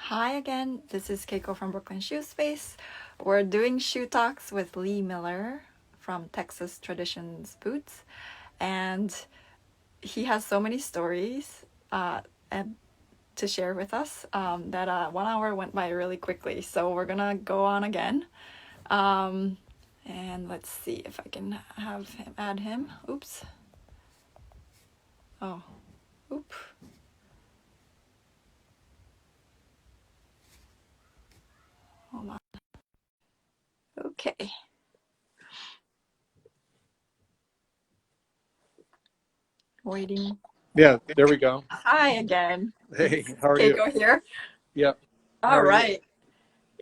Hi again, this is Keiko from Brooklyn Shoe Space. We're doing shoe talks with Lee Miller from Texas Traditions Boots, and he has so many stories and to share with us that 1 hour went by really quickly. So we're gonna go on again, and let's see if I can have him add him. Oops. Oh, oop. Hold on. Okay. Waiting. Yeah, there we go. Hi again. Hey, It's how are you? Keiko here. Yep. How All are you? right.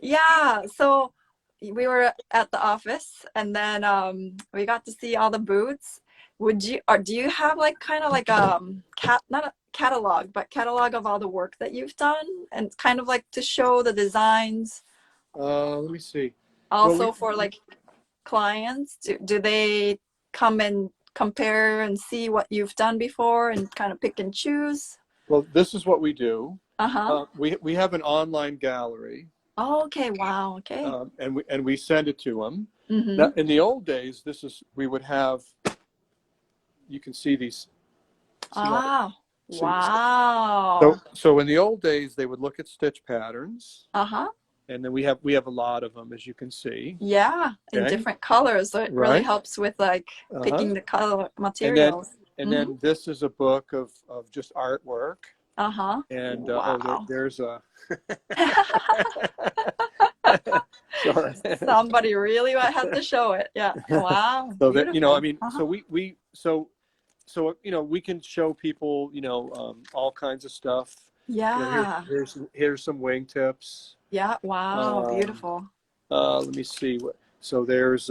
Yeah, so we were at the office and then we got to see all the booths. Would you or do you have like kind of like not a catalog, but catalog of all the work that you've done and kind of like to show the designs Let me see. Well, also for like clients? Do they come and compare and see what you've done before and kind of pick and choose? this is what we do. Uh-huh. We have an online gallery, Oh, okay, wow, okay. and we send it to them. Mm-hmm. Now, in the old days, we would have. You can see these. See all. Ah, See. wow. So in the old days, they would look at stitch patterns, Uh-huh. and then we have a lot of them, as you can see. Yeah, in Okay. different colors. So it really Right. helps with like Uh-huh. picking the color And then materials. and Mm-hmm. then this is a book of just artwork. Uh-huh. And Wow. there's a sorry. Somebody really had to show it. Yeah. Wow. So that I Beautiful. mean, Uh-huh. so we can show people all kinds of stuff. Yeah. Here's some wingtips. Yeah. Wow. Um, Beautiful. let me see what. So there's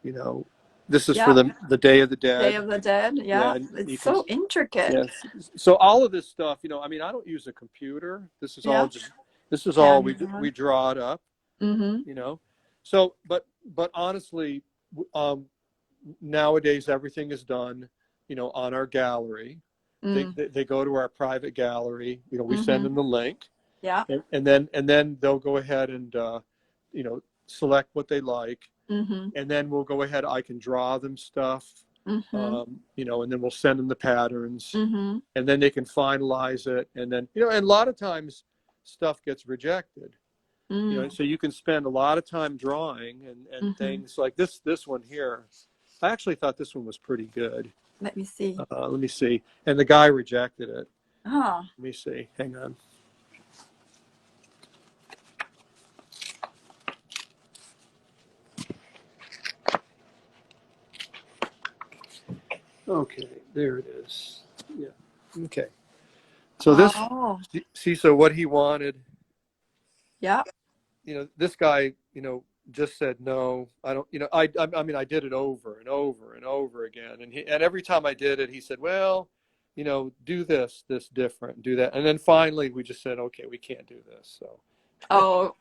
you know, this is for Yeah. the Day of the Day Dead. of the Dead. Yeah, Yeah. and It's you can. so intricate. Yes. So all of this stuff, I mean, I don't use a computer. Yeah. This is all Hand we drawn. draw it up. Mm-hmm. you know so but honestly, um nowadays everything is done on our gallery. Mm. They go to our private gallery. We send Mm-hmm. them the link, Yeah. and then they'll go ahead and select what they like, Mm-hmm. and then we'll go ahead. I can draw them stuff, Mm-hmm. and then we'll send them the patterns, Mm-hmm. and then they can finalize it, and then and a lot of times stuff gets rejected. Mm. So you can spend a lot of time drawing and Mm-hmm. things like this one here. I actually thought this one was pretty good. Let me see. Let me see. And the guy rejected it. Oh. Let me see. Hang on. Okay, there it is. Yeah. Okay. So Oh. so what he wanted, Yeah. this guy, just said no. I don't. I mean, I did it over and over and over again, and every time I did it, he said, well, do this different, do that, and then finally we just said, okay, we can't do this. Oh.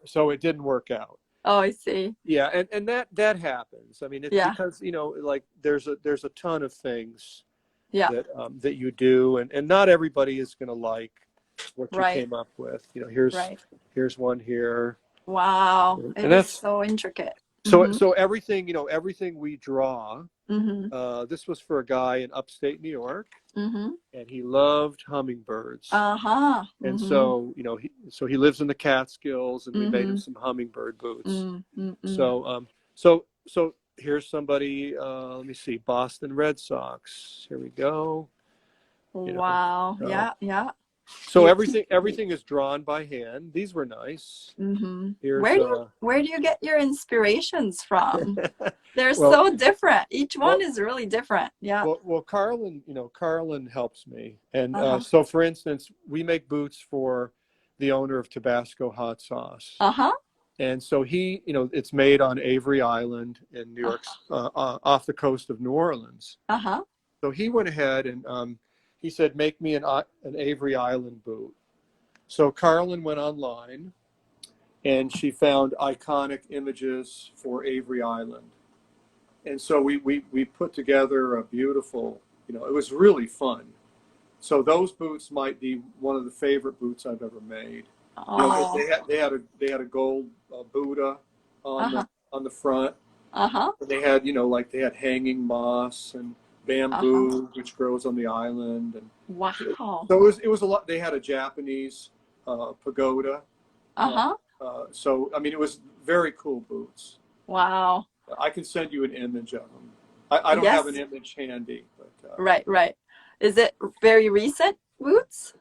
So it didn't work out. Oh, I see. Yeah, and that happens. I mean, it's Yeah. because like there's a ton of things Yeah. that you do, and not everybody is going to like what you Right. came up with. Right. Here's one here, Wow. It and is that's so intricate. so Mm-hmm. so everything we draw. Mm-hmm. This was for a guy in upstate New York, Mm-hmm. and he loved hummingbirds. Uh-huh. And Mm-hmm. he lives in the Catskills, and we made him Mm-hmm. some hummingbird boots. Mm-hmm. So here's somebody. Let me see, Boston Red Sox. Here we go. Wow. So, Yeah. Yeah. so You. everything is drawn by hand. These were nice. Mm-hmm. Here's Where do you get your inspirations from? They're well so different. Each one well is really different. Yeah. well Carlin helps me, and Uh-huh. so for instance, we make boots for the owner of Tabasco Hot Sauce. Uh-huh. And so it's made on Avery Island in New York, off the coast of New Orleans. Uh-huh. So he went ahead and he said, make me an Avery Island boot. So Carlin went online and she found iconic images for Avery Island. And so we put together a beautiful, it was really fun. So those boots might be one of the favorite boots I've ever made. You know, Oh. they had a gold Buddha Uh-huh. on the front. Uh-huh. And they had, you know, like they had hanging moss and Uh-huh. bamboo, which grows on the island, and Wow. so it was a lot. They had a Japanese pagoda. Uh, Uh-huh. so I mean, it was very cool boots. Wow. I can send you an image of them. I don't have an Yes. image handy, but Right, right. Is it very recent boots?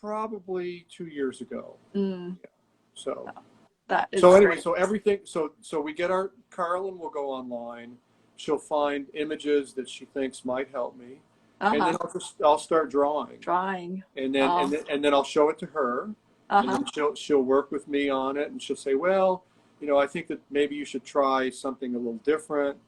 probably 2 years ago. Mm, So that is so anyway, great. so everything. So we get our Carolyn will go online. She'll find images that she thinks might help me, and then Uh-huh. I'll start drawing, Drawing. and then Oh. I'll show it to her, and Uh-huh. then she'll work with me on it, and she'll say, well, you know, I think that maybe you should try something a little different,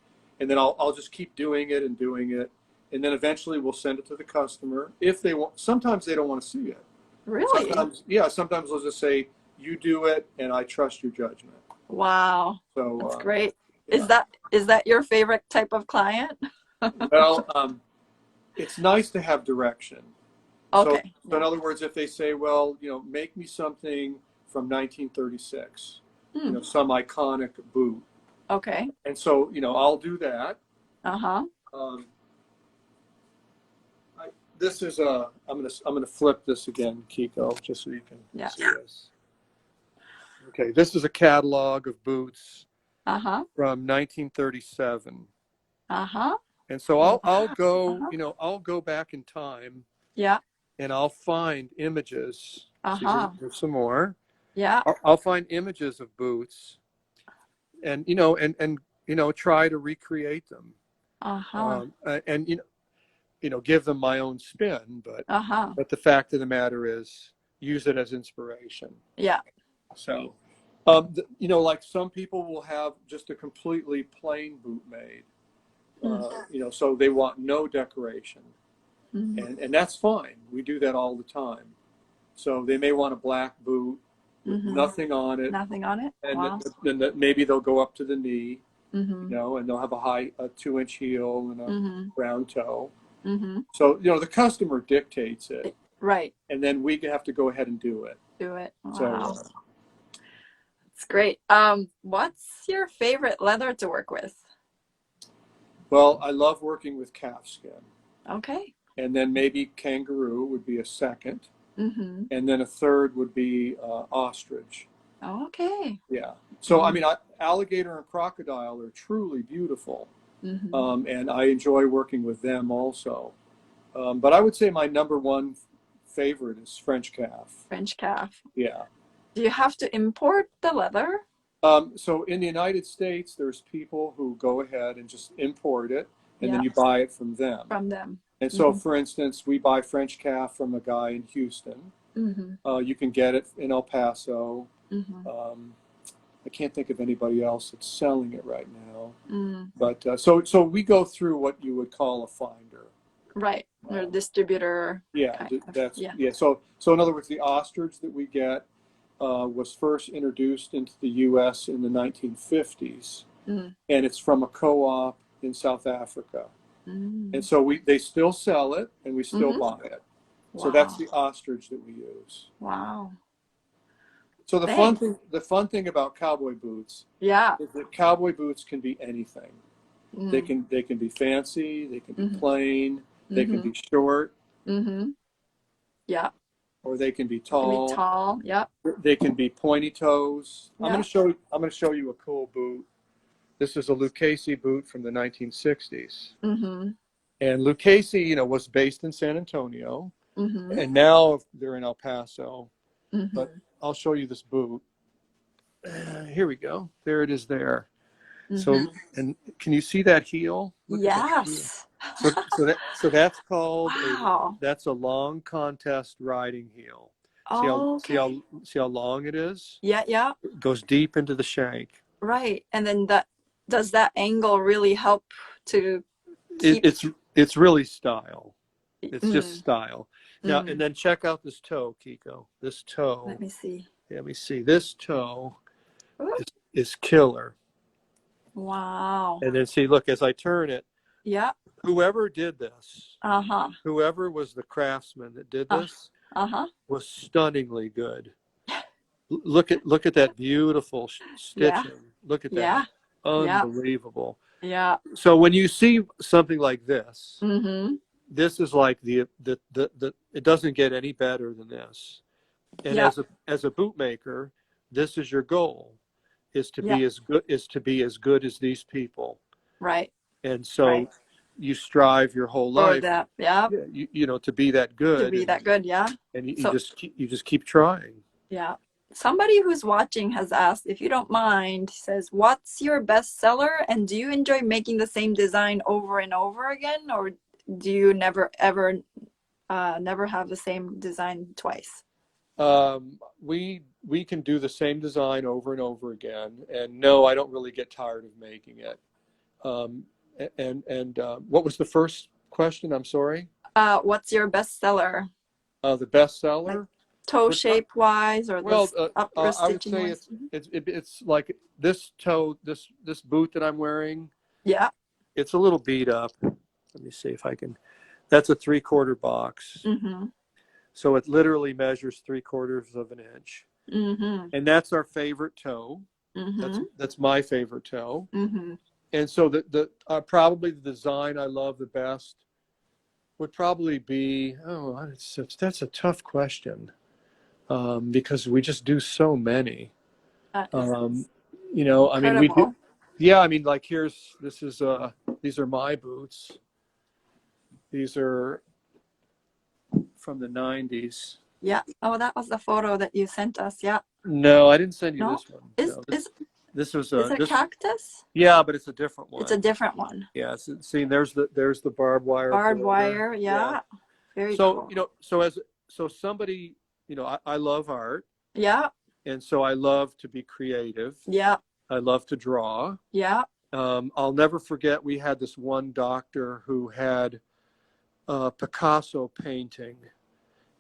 and then I'll just keep doing it and doing it, and then eventually we'll send it to the customer if they want. Sometimes they don't want to see it. Really? Sometimes, yeah, sometimes they'll just say, you do it, and I trust your judgment. Wow. So, That's great. yeah. Is that your favorite type of client? Well, it's nice to have direction. Okay. So in Yeah. other words, if they say, well, you know, make me something from 1936, you Hmm. know, some iconic boot. Okay. And so, you know, I'll do that. Uh-huh. Um, this is I'm gonna flip this again, Kiko, just so you can Yeah. see this. Okay, this is a catalog of boots Uh-huh. from 1937. Uh-huh. And so I'll go, Uh-huh. you know, I'll go back in time Yeah. and I'll find images. See, Uh-huh. here's some more. Yeah. I'll find images of boots, and you know, and you know, try to recreate them, Uh-huh. and you know, give them my own spin. Uh-huh. But the fact of the matter is, use it as inspiration. Yeah. So, you know, like some people will have just a completely plain boot made. Mm. You know, so they want no decoration. Mm-hmm. And that's fine. We do that all the time. So they may want a black boot with Mm-hmm. nothing on it, Nothing on it? and Wow. then maybe they'll go up to the knee, Mm-hmm. you know, and they'll have a 2-inch heel and a Mm-hmm. round toe. Mm-hmm. So you know the customer dictates it, Right. and then we have to go ahead and do it. Do it. So Wow. It's great. What's your favorite leather to work with? well, I love working with calfskin, Okay. and then maybe kangaroo would be a second, Mm-hmm. and then a third would be ostrich. Okay. Yeah. So I mean, alligator and crocodile are truly beautiful, Mm-hmm. and I enjoy working with them also. But I would say my number one favorite is French calf. French calf. Yeah. Do you have to import the leather? So in the United States, there's people who go ahead and just import it, and then Yeah. you buy it from them. From them. And so, Mm-hmm. for instance, we buy French calf from a guy in Houston. Mm-hmm. You can get it in El Paso. Mm-hmm. I can't think of anybody else that's selling it right now. Mm. But so we go through what you would call a finder. Right. Or distributor. Yeah, Kind of. that's Yeah. yeah. So in other words, the ostrich that we get was first introduced into the U.S. in the 1950s, Mm. and it's from a co-op in South Africa. Mm. And so they still sell it, and we still Mm-hmm. buy it. Wow. So that's the ostrich that we use. Wow. So Thanks. the fun thing about cowboy boots Yeah. is that cowboy boots can be anything. Mm. They can be fancy, they can be Mm-hmm. plain, they can Mm-hmm. be short, Mm-hmm. Yeah. or they can be It can be tall. tall. Yeah. They can be pointy toes. Yeah. I'm going to show you a cool boot. This is a Lucchese boot from the 1960s. Mm-hmm. And Lucchese, you know, was based in San Antonio, Mm-hmm. and now they're in El Paso. Mm-hmm. But I'll show you this boot. Here we go. There it is there. Mm-hmm. So, and can you see that heel? Look at that heel. Yes. So that's called Wow. that's a long contest riding heel. Oh, See okay. how long it is? Yeah, yeah. It goes deep into the shank. Right. And then does that angle really help to keep It's really style. It's just Mm. style. Now Mm. and then check out this toe, Kiko. This toe. Let me see. Let me see. This toe Ooh. is killer. Wow. And then see, look, as I turn it, Yeah. whoever did this, Uh-huh. whoever was the craftsman that did this, Uh-huh. was stunningly good. Look at that beautiful Yeah. stitching. Look at that. Yeah. Yeah. Unbelievable. Yeah. So when you see something like this, Mm-hmm. this is like the it doesn't get any better than this. And Yeah. as a bootmaker, this is your goal, is to Yeah. be as good as these people. Right. And so Right. you strive your whole For life, that. Yeah. you know, to be that To good, be that good. Yeah. and So you just keep trying. yeah. Somebody who's watching has asked, if you don't mind, says, what's your best seller? And do you enjoy making the same design over and over again? Or do you never, ever, never have the same design twice? We can do the same design over and over again. And no, I don't really get tired of making it. What was the first question? I'm sorry. What's your best seller? The best Like seller? toe We're shape wise or Well, this upper I would stitching say wise? it's like this toe, this boot that I'm wearing. Yeah. It's a little beat up. Let me see if I can. That's a 3/4 box. Mm-hmm. So it literally measures 3/4 of an inch. Mm-hmm. And that's our favorite toe. Mm-hmm. That's my favorite toe. Mm-hmm. And so the probably the design I love the best would probably be, that's a tough question, because we just do so many. That Um, is you know, I mean, we do. incredible. Yeah, I mean, like these are my boots. These are from the 90s. Yeah. Oh, that was the photo that you sent us. Yeah. No, I didn't send you No? this one. Is No, is this was is it this. cactus? Yeah, but it's a different It's a one. different one. Yeah, see, there's the barbed wire Barbed border. wire. Yeah. Yeah. Very So, cool. you know, so somebody, you know, I love art, Yeah. and so I love to be creative. Yeah. I love to draw. Yeah. I'll never forget, we had this one doctor who had a Picasso painting,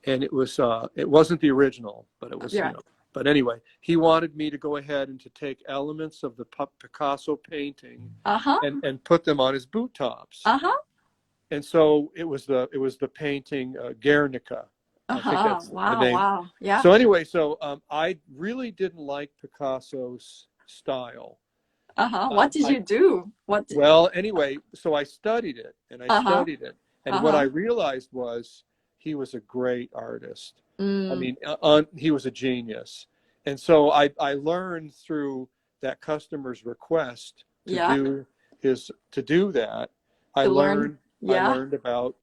and it wasn't the original, but it was, Yeah. but anyway, he wanted me to go ahead and to take elements of the Picasso painting Uh-huh. and put them on his boot tops. Uh-huh. And so it was the painting, Guernica. I think Uh-huh. that's the Wow. name. Wow. Yeah. So anyway, I really didn't like Picasso's style. Uh-huh. What did you do? Well, anyway, so I studied it and I Uh-huh. studied it. And what I Uh-huh. realized was he was a great artist. I Mm. mean, he was a genius. And so I learned through that customer's request Yeah. to do that. I To learn. Yeah. learned about,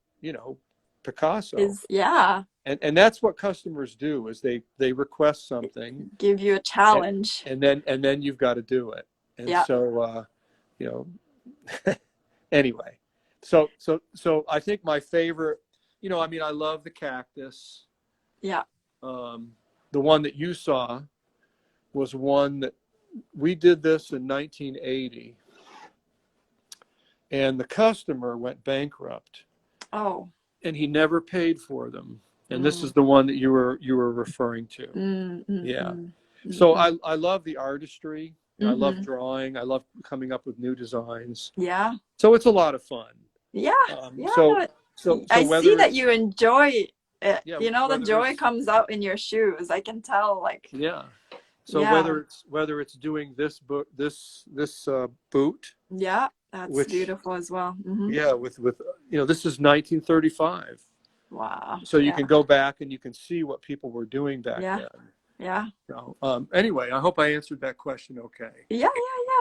Picasso. Yeah. And that's what customers do, is they request something, Give you a challenge. and then you've got to do it. And Yeah. so, you know, anyway, so I think my favorite, I mean, I love the cactus. Yeah. The one that you saw was one that we did this in 1980, and the customer went bankrupt. Oh. And he never paid for them. And this is the one that you were referring to. Yeah. So I love the artistry. I love drawing. I love coming up with new designs. Yeah. So it's a lot of fun. Yeah. Yeah. So I see that it's, you enjoy it. yeah, The joy comes out in your shoes. I can tell, like. Yeah. So Yeah. whether it's doing this boot. Yeah, that's beautiful as well. Yeah, with this is 1935. Wow. So you can go back and you can see what people were doing back then. Yeah. So, anyway, I hope I answered that question okay. Yeah,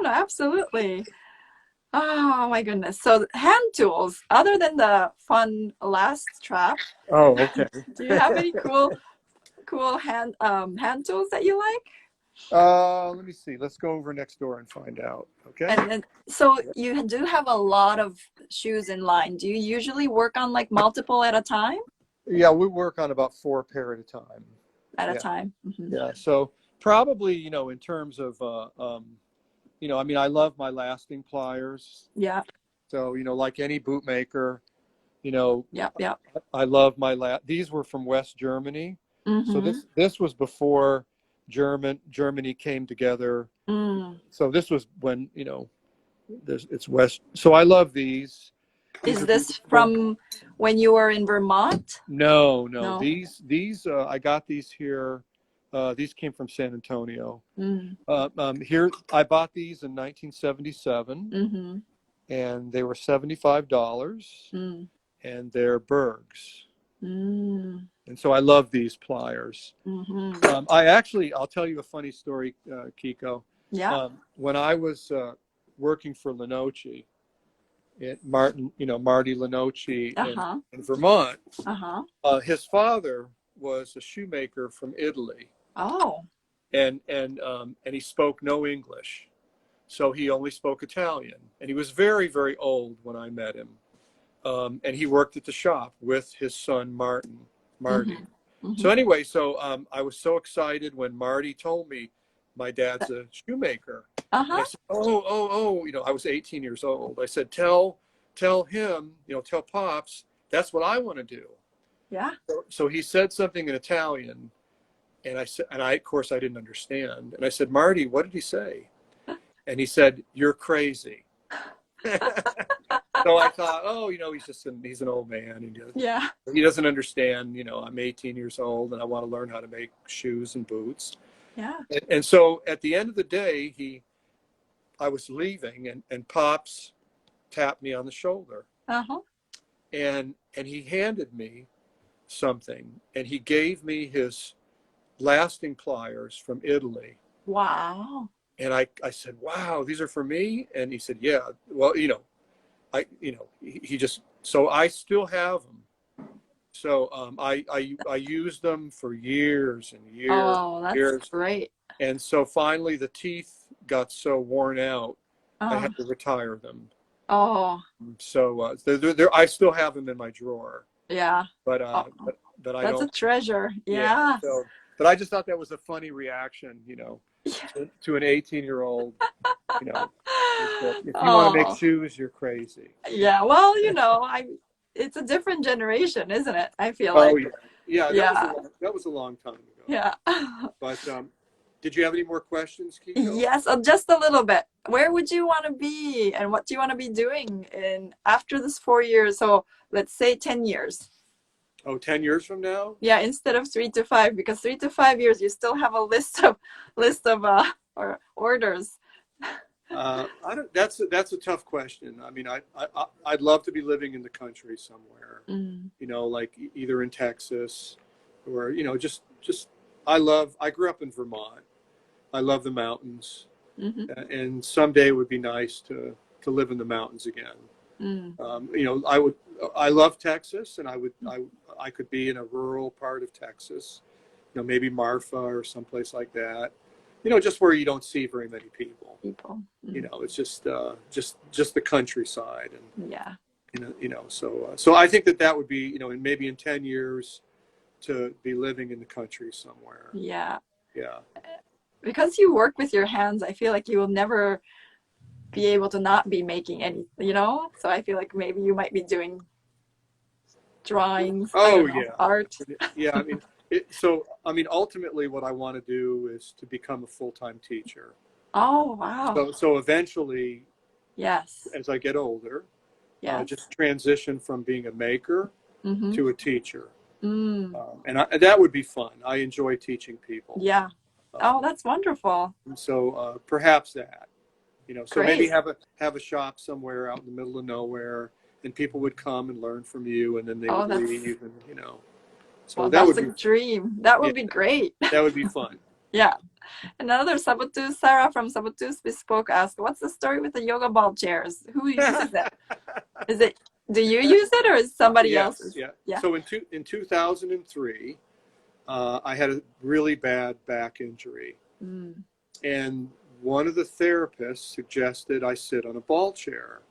no, absolutely. Oh my goodness. So hand tools, other than the fun last trap. Oh, okay. Do you have any cool hand tools that you like? Let me see. Let's go over next door and find out. Okay. And so you do have a lot of shoes in line. Do you usually work on like multiple at a time? Yeah, we work on about 4 pair at a time. At a time. Mm-hmm. Yeah. So probably, in terms of, I mean, I love my lasting pliers. Yeah. So, like any bootmaker, Yeah. I love these were from West Germany. Mm-hmm. So this was before Germany came together. So this was when, it's West. So I love these. Is this from when you were in Vermont? No, no. No. These I got these here. These came from San Antonio. Mm. Here I bought these in 1977, Mm-hmm. and they were $75, Mm. and they're Bergs. Mm. And so I love these pliers. Mm-hmm. I'll tell you a funny story, Kiko. Yeah. When I was working for Lenoci, Marty Lenoci Uh-huh. in Vermont, Uh-huh. his father was a shoemaker from Italy, Oh. and he spoke no English, so he only spoke Italian, and he was very, very old when I met him, and he worked at the shop with his son Marty. Mm-hmm. So Mm-hmm. anyway, I was so excited when Marty told me my dad's a shoemaker. And I Uh-huh. said, oh, I was 18 years old. I said, tell him, tell Pops, that's what I want to do. Yeah. So he said something in Italian, and of course, I didn't understand. And I said, Marty, what did he say? And he said, you're crazy. So I thought, he's an old man. And Yeah. he doesn't understand, I'm 18 years old and I want to learn how to make shoes and boots. Yeah. And so at the end of the day, I was leaving, and Pops tapped me on the shoulder, Uh-huh. and he handed me something, and he gave me his lasting pliers from Italy. Wow. And I said, wow, these are for me? And he said, yeah, well, he just, so I still have them. So I used them for years and years Oh, and that's years. great. And so finally the teeth got so worn out, I Uh-huh. had to retire them. Oh, So I still have them in my drawer, yeah. but Oh, but I that's a don't. treasure. Yeah. Yeah. So, but I just thought that was a funny reaction, Yeah. to an 18-year-old. If you want to make Oh, shoes, you're crazy. yeah. Well, it's a different generation, isn't it? I feel Oh like. yeah, yeah. Yeah. That was a long time ago. Yeah. But did you have any more questions, Kiko? Yes, just a little bit. Where would you want to be, and what do you want to be doing after this 4 years? So let's say 10 years. Oh, 10 years from now? Yeah, instead of 3 to 5, because 3 to 5 years you still have a list of or orders. I don't. That's a tough question. I mean, I'd love to be living in the country somewhere. Mm. Like either in Texas, or just. I grew up in Vermont. I love the mountains, Mm-hmm. and someday it would be nice to live in the mountains again. Mm. I love Texas, and I could be in a rural part of Texas, maybe Marfa or someplace like that, just where you don't see very many people. Mm. It's just the countryside, and Yeah. so I think that would be, maybe in 10 years to be living in the country somewhere. Yeah. Yeah. Because you work with your hands, I feel like you will never be able to not be making any, So I feel like maybe you might be doing drawings, Oh yeah. art. Yeah. Ultimately what I want to do is to become a full-time teacher. Oh, wow. So eventually, Yes. as I get older, Yes. just transition from being a maker Mm-hmm. to a teacher. Mm. And that would be fun. I enjoy teaching people. Yeah. Oh, that's wonderful. And so perhaps that, so Great. maybe have a shop somewhere out in the middle of nowhere, and people would come and learn from you, and then they would leave, and So well, that that's would a be, dream. That would be great. that would be fun. Yeah. Another Saboteur, Sarah from Saboteurs Bespoke asked, what's the story with the yoga ball chairs? Who uses it? Do you use it, or is somebody else's? Yeah. So in 2003, I had a really bad back injury. Mm. And one of the therapists suggested I sit on a ball chair.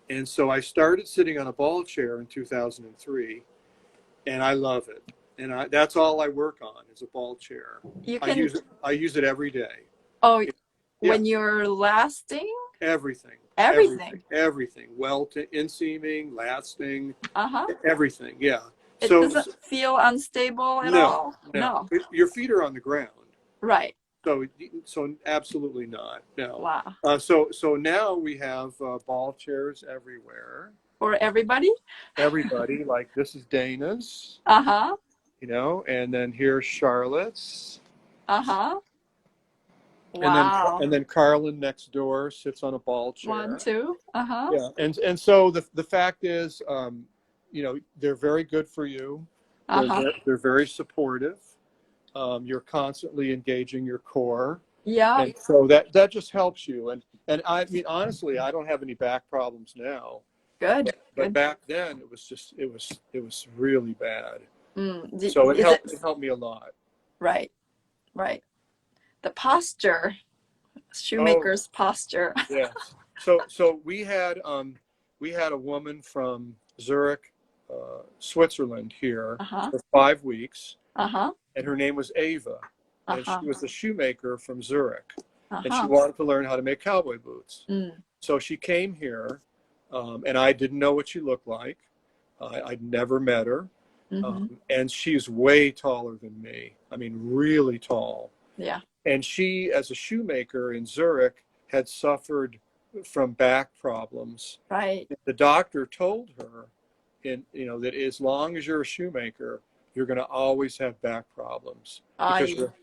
And so I started sitting on a ball chair in 2003, and I love it. And that's all I work on is a ball chair. I use it every day. Oh, yeah. When you're lasting? Everything. Welting, inseaming, lasting. Uh-huh. Everything. Yeah. It doesn't feel unstable at all? No. Your feet are on the ground. Right. So absolutely not. No. Wow. So now we have ball chairs everywhere. For everybody? Everybody. Like this is Dana's, Uh-huh. you know, and then here's Charlotte's. Uh-huh. And then Wow. Carlin next door sits on a ball One, chair. two. Uh-huh. Yeah, and so the fact is, you know, they're very good for you. Uh-huh. They're very supportive. You're constantly engaging your core, Yeah. and so that just helps you. And I mean, honestly, I don't have any back problems now, Good. but Good. back then it was just it was really bad. Mm. So Is it it helped me a lot. right? Right. The posture, Oh shoemaker's posture. yes. So we had a woman from Zurich, Switzerland here Uh-huh. for 5 weeks, Uh-huh. and her name was Ava, and Uh-huh. she was a shoemaker from Zurich, and she Uh-huh. wanted to learn how to make cowboy boots. Mm. So she came here, and I didn't know what she looked like. I'd never met her, Mm-hmm. and she's way taller than me. I mean, really tall. Yeah. And she, as a shoemaker in Zurich, had suffered from back problems. Right. The doctor told her, you know, that as long as you're a shoemaker, you're going to always have back problems I your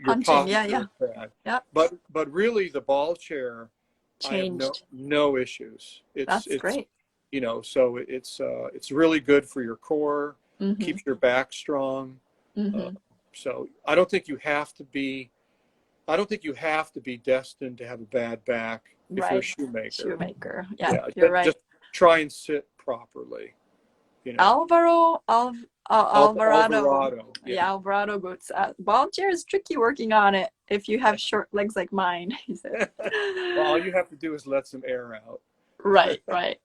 hunching. Yeah, posture yeah. is bad. Yep. But really, the ball chair, I have Changed. no issues. That's It's great. you know, so it's really good for your core, Mm-hmm. keeps your back strong. Uh, Mm-hmm. so I don't think you have to be destined to have a bad back if you're a Right. shoemaker. Shoemaker. Yeah, Yeah, you're right. just try and sit properly. You know, Alvarado. Alvarado. Yeah. Yeah, Alvarado boots. Ball chair is tricky working on it if you have short legs like mine, he said. Well, all you have to do is let some air out. Right, right.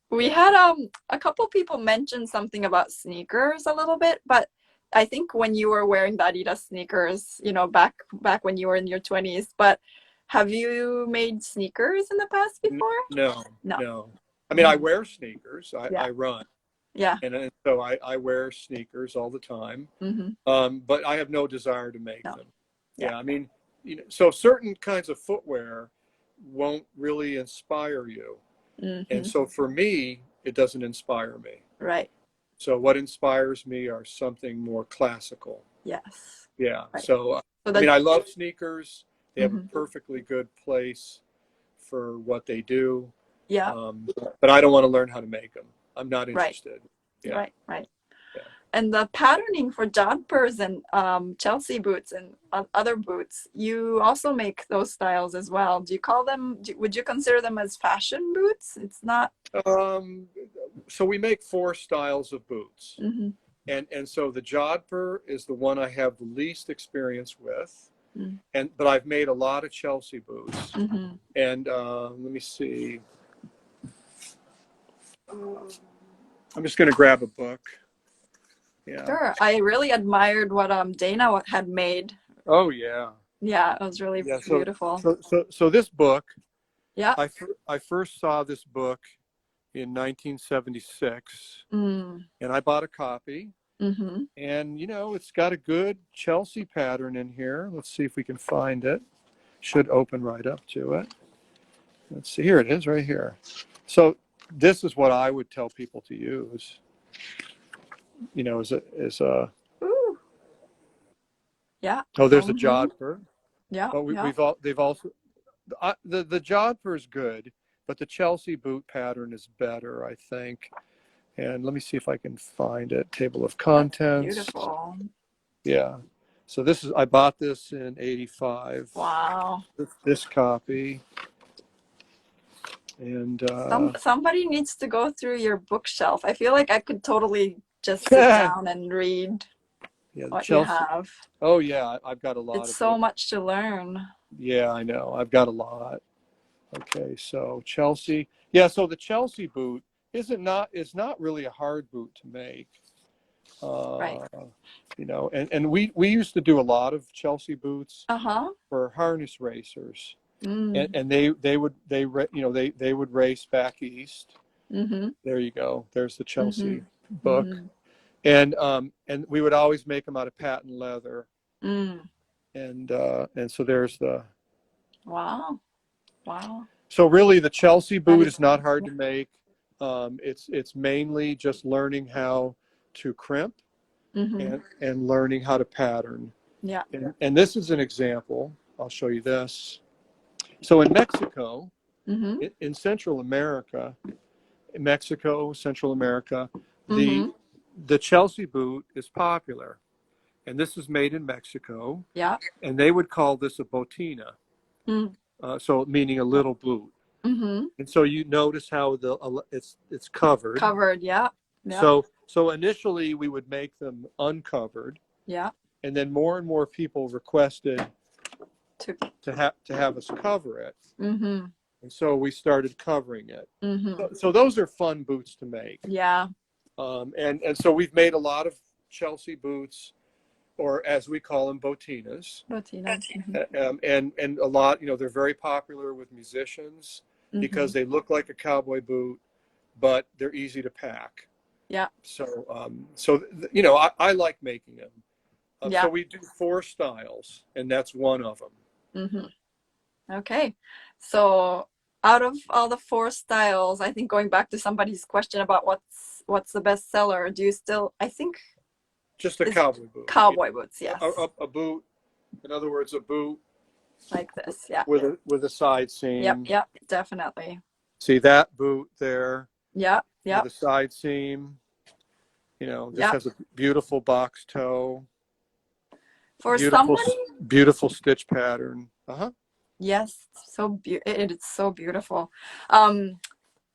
We Yeah. had a couple people mention something about sneakers a little bit, but I think when you were wearing the Adidas sneakers, you know, back when you were in your 20s, but have you made sneakers in the past before? No, No. no. I mean, I wear sneakers. Yeah. I run, Yeah. and so I wear sneakers all the time. Mm-hmm. But I have no desire to make No. them. Yeah. Yeah, I mean, you know, so certain kinds of footwear won't really inspire you. Mm-hmm. And so for me, it doesn't inspire me. Right. So what inspires me are something more classical. Yes. Yeah. Right. So, So I mean, I love sneakers. They have mm-hmm. a perfectly good place for what they do. Yeah. But I don't want to learn how to make them. I'm not Right. interested. Yeah. Right. Right. Yeah. And the patterning for jodhpurs and Chelsea boots and other boots, you also make those styles as well. Do you call them? Would you consider them as fashion boots? It's not. So we make 4 styles of boots. Mm-hmm. And so the jodhpur is the one I have the least experience with. Mm-hmm. But I've made a lot of Chelsea boots. Mm-hmm. And let me see. I'm just going to grab a book. Yeah. Sure. I really admired what Dana had made. Oh yeah. Yeah, it was really beautiful. So this book. Yeah. I first saw this book in 1976, and I bought a copy. Mm-hmm. And you know, it's got a good Chelsea pattern in here. Let's see if we can find it. Should open right up to it. Let's see. Here it is, right here. So this is what I would tell people to use. You know, as a. Ooh. Yeah. Oh, there's a jodhpur. Yeah. But they've also the jodhpur is good, but the Chelsea boot pattern is better, I think. And let me see if I can find it. Table of contents. That's beautiful. Yeah. So I bought this in '85. Wow. This copy. And somebody needs to go through your bookshelf. I feel like I could totally just sit down and read what Chelsea, you have. Oh yeah, I've got a lot. It's so much to learn. Yeah, I know. I've got a lot. Okay, so Chelsea. Yeah, so the Chelsea boot is not really a hard boot to make. Right. You know, and we used to do a lot of Chelsea boots for harness racers. And they would race back east. Mm-hmm. There you go. There's the Chelsea book. Mm-hmm. And we would always make them out of patent leather. And so there's the. Wow. So really, the Chelsea boot is not hard to make. It's mainly just learning how to crimp Mm-hmm. and learning how to pattern. Yeah. And this is an example. I'll show you this. So in Mexico, Mm-hmm. in Central America, Mexico, Central America, Mm-hmm. the Chelsea boot is popular, and this is made in Mexico, Yeah. and they would call this a botina, Mm. so meaning a little boot. Mm-hmm. And so you notice how it's covered. Covered. Yeah. Yeah. So initially we would make them uncovered, Yeah. and then more and more people requested To. to have us cover it, Mm-hmm. and so we started covering it. Mm-hmm. So those are fun boots to make. Yeah. And so we've made a lot of Chelsea boots, or as we call them, botinas. Botina. And a lot, they're very popular with musicians because they look like a cowboy boot, but they're easy to pack. Yeah. So I like making them. Yeah. So we do 4 styles, and that's one of them. Mm-hmm. Okay. So out of all the 4 styles, I think going back to somebody's question about what's the best seller, do you still, I think Just a it's cowboy boot. cowboy boots, yes. A boot, in other words, a boot Like this, yeah. with a side seam. Yep, definitely. See that boot there? Yeah. With a side seam. This has a beautiful box toe. For somebody, beautiful stitch pattern. yes, it's so beautiful.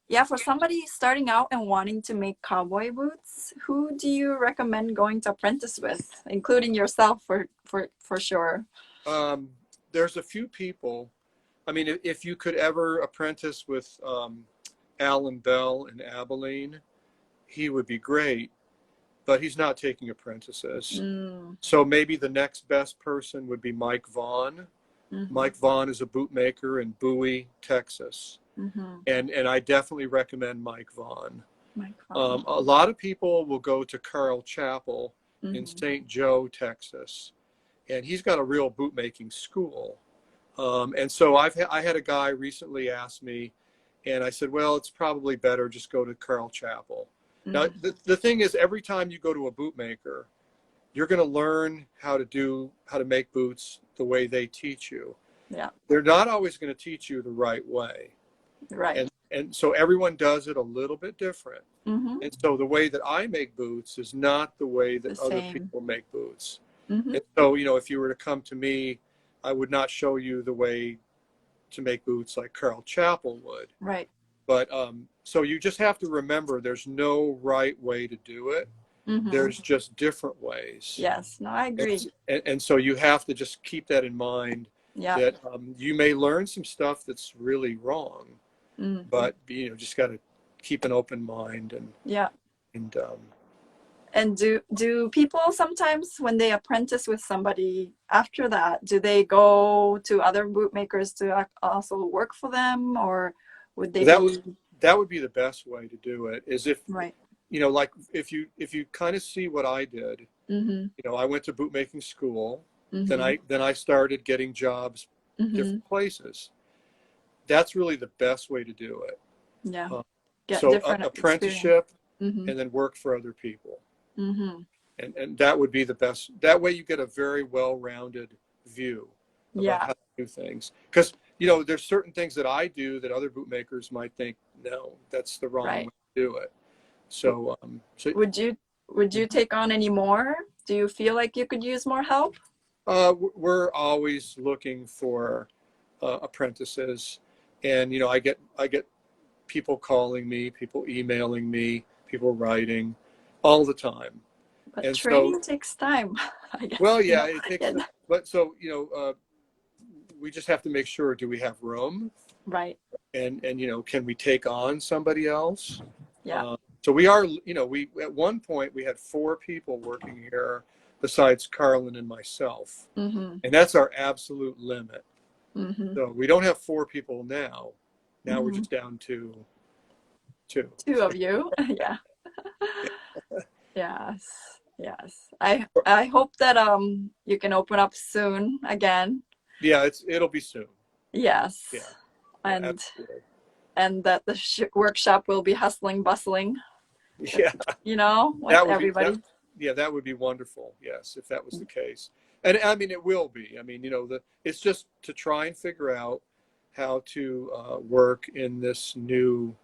Yeah, for somebody starting out and wanting to make cowboy boots, who do you recommend going to apprentice with, including yourself for sure? There's a few people. I mean, if you could ever apprentice with Alan Bell in Abilene, he would be great, but he's not taking apprentices. So maybe the next best person would be Mike Vaughn. Mike Vaughn is a bootmaker in Bowie, Texas. And I definitely recommend Mike Vaughn. A lot of people will go to Carl Chappell in St. Joe, Texas, and he's got a real bootmaking school. And so I had a guy recently ask me, and I said, well, it's probably better just go to Carl Chappell. Now, the thing is, every time you go to a bootmaker, you're going to learn how to make boots the way they teach you. Yeah. They're not always going to teach you the right way. Right. And so everyone does it a little bit different. And so the way that I make boots is not the way that other people make boots. And so, if you were to come to me, I would not show you the way to make boots like Carl Chappell would. Right. But so you just have to remember there's no right way to do it. There's just different ways. Yes, no, I agree. And so you have to just keep that in mind. Yeah. That you may learn some stuff that's really wrong, but just got to keep an open mind and do people sometimes when they apprentice with somebody after that, do they go to other bootmakers to also work for them, or would they that would be the best way to do it, is if like if you kind of see what I did. I went to bootmaking school. Then I started getting jobs different places. That's really the best way to do it. Yeah. So apprenticeship and then work for other people. And that would be the best. That way you get a very well-rounded view about how to do things. Because there's certain things that I do that other bootmakers might think, no, that's the wrong way to do it. So would you take on any more? Do you feel like you could use more help? We're always looking for apprentices, and I get people calling me, people emailing me, people writing all the time. But and training takes time, I guess. Well, yeah, it takes. But so we just have to make sure: do we have room? Right. And can we take on somebody else? Yeah. So we are. We at one point we had 4 people working here besides Carlin and myself, and that's our absolute limit. So we don't have 4 people now. Now we're just down to 2. 2 of you. Yeah. Yes. I hope that you can open up soon again. Yeah, it'll be soon. Yes. Yeah. And absolutely. and that the workshop will be hustling, bustling, Yeah, you know, with that would be everybody. that would be wonderful. Yes, if that was the case. And I mean, it will be. I mean, it's just to try and figure out how to work in this new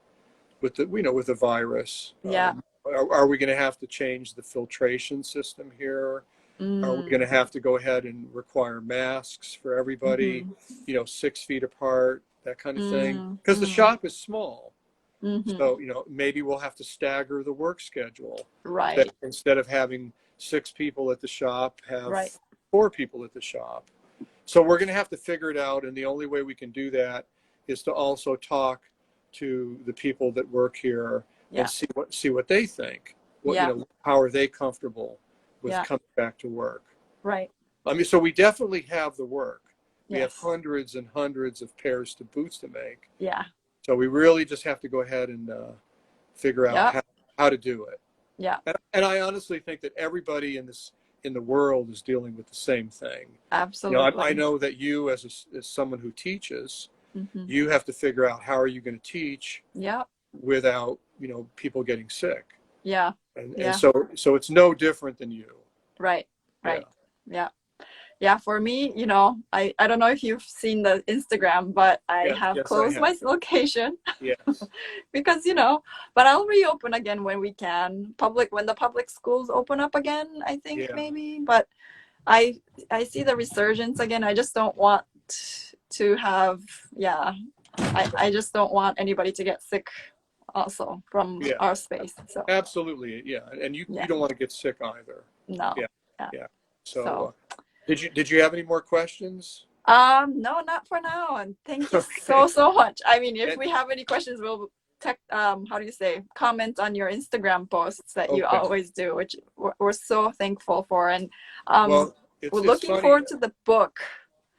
with the virus. Yeah. Are we going to have to change the filtration system here? Are we going to have to go ahead and require masks for everybody, 6 feet apart, that kind of thing? Because the shop is small. So, maybe we'll have to stagger the work schedule. Right. That instead of having 6 people at the shop, have Right. 4 people at the shop. So we're going to have to figure it out. And the only way we can do that is to also talk to the people that work here and see what they think. How are they comfortable with coming back to work? Right. I mean, so we definitely have the work. We Yes. have hundreds and hundreds of pairs of boots to make. Yeah. So we really just have to go ahead and figure out how to do it. Yeah. And I honestly think that everybody in the world is dealing with the same thing. Absolutely. I know that you, as someone who teaches, you have to figure out how are you going to teach without people getting sick. Yeah. And so it's no different than you. Right. Right. Yeah. For me, I don't know if you've seen the Instagram, but I have closed my location. Yes. Because, but I'll reopen again when we can. When the public schools open up again, I think maybe. But I see the resurgence again. I just don't want to have, I just don't want anybody to get sick also from our space. So absolutely, and you don't want to get sick either. No. Yeah. So did you have any more questions? No, not for now. And thank you so much. I mean, if we have any questions, we'll comment on your Instagram posts that you always do, which we're so thankful for. And we're looking forward to the book.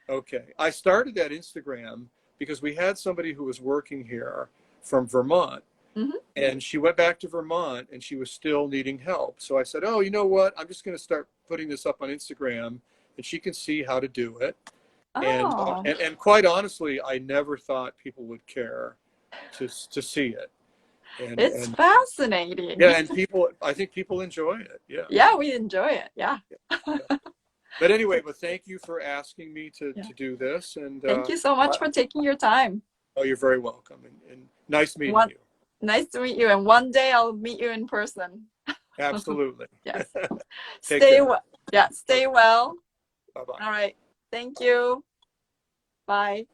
Okay. I started that Instagram because we had somebody who was working here from Vermont. And she went back to Vermont and she was still needing help. So I said, oh, you know what? I'm just going to start putting this up on Instagram and she can see how to do it. Oh. And quite honestly, I never thought people would care to see it. It's fascinating. Yeah, and I think people enjoy it. Yeah. Yeah, we enjoy it. Yeah. But anyway, thank you for asking me to do this. And thank you so much for taking your time. Oh, you're very welcome. And nice meeting you. Nice to meet you. And one day I'll meet you in person. Absolutely. Yes. Stay well. Bye-bye. All right. Thank you. Bye.